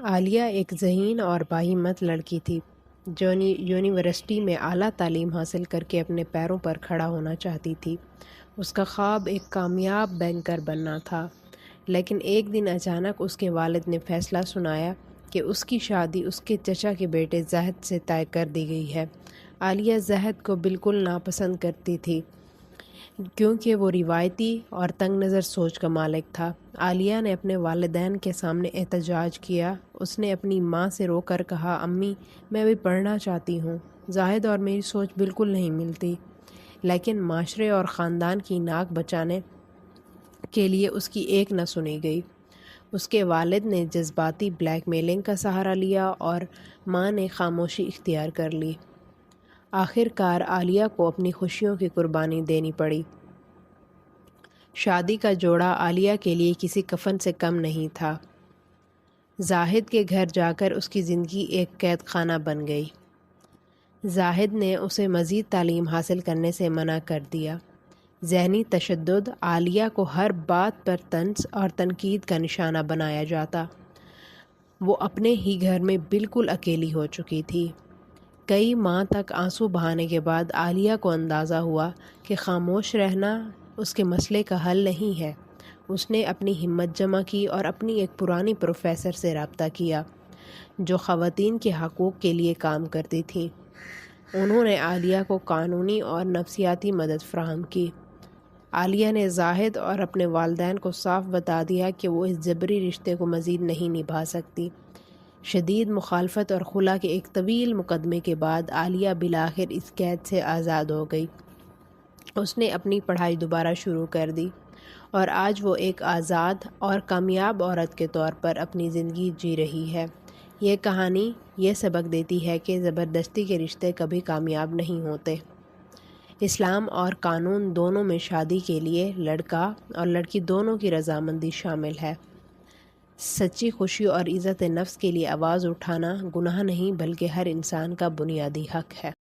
عالیہ ایک ذہین اور باہمت لڑکی تھی جو یونیورسٹی میں اعلیٰ تعلیم حاصل کر کے اپنے پیروں پر کھڑا ہونا چاہتی تھی۔ اس کا خواب ایک کامیاب بینکر بننا تھا، لیکن ایک دن اچانک اس کے والد نے فیصلہ سنایا کہ اس کی شادی اس کے چچا کے بیٹے زاہد سے طے کر دی گئی ہے۔ عالیہ زاہد کو بالکل ناپسند کرتی تھی کیونکہ وہ روایتی اور تنگ نظر سوچ کا مالک تھا۔ عالیہ نے اپنے والدین کے سامنے احتجاج کیا۔ اس نے اپنی ماں سے رو کر کہا، امی، میں بھی پڑھنا چاہتی ہوں۔ زاہد اور میری سوچ بالکل نہیں ملتی۔ لیکن معاشرے اور خاندان کی ناک بچانے کے لیے اس کی ایک نہ سنی گئی۔ اس کے والد نے جذباتی بلیک میلنگ کا سہارا لیا اور ماں نے خاموشی اختیار کر لی۔ آخر کار عالیہ کو اپنی خوشیوں کی قربانی دینی پڑی۔ شادی کا جوڑا عالیہ کے لیے کسی کفن سے کم نہیں تھا۔ زاہد کے گھر جا کر اس کی زندگی ایک قید خانہ بن گئی۔ زاہد نے اسے مزید تعلیم حاصل کرنے سے منع کر دیا۔ ذہنی تشدد، عالیہ کو ہر بات پر طنز اور تنقید کا نشانہ بنایا جاتا۔ وہ اپنے ہی گھر میں بالکل اکیلی ہو چکی تھی۔ کئی ماہ تک آنسو بہانے کے بعد عالیہ کو اندازہ ہوا کہ خاموش رہنا اس کے مسئلے کا حل نہیں ہے۔ اس نے اپنی ہمت جمع کی اور اپنی ایک پرانی پروفیسر سے رابطہ کیا جو خواتین کے حقوق کے لیے کام کرتی تھیں۔ انہوں نے عالیہ کو قانونی اور نفسیاتی مدد فراہم کی۔ عالیہ نے زاہد اور اپنے والدین کو صاف بتا دیا کہ وہ اس جبری رشتے کو مزید نہیں نبھا سکتی۔ شدید مخالفت اور خلا کے ایک طویل مقدمے کے بعد عالیہ بالآخر اس قید سے آزاد ہو گئی۔ اس نے اپنی پڑھائی دوبارہ شروع کر دی اور آج وہ ایک آزاد اور کامیاب عورت کے طور پر اپنی زندگی جی رہی ہے۔ یہ کہانی یہ سبق دیتی ہے کہ زبردستی کے رشتے کبھی کامیاب نہیں ہوتے۔ اسلام اور قانون دونوں میں شادی کے لیے لڑکا اور لڑکی دونوں کی رضامندی شامل ہے۔ سچی خوشی اور عزت نفس کے لیے آواز اٹھانا گناہ نہیں بلکہ ہر انسان کا بنیادی حق ہے۔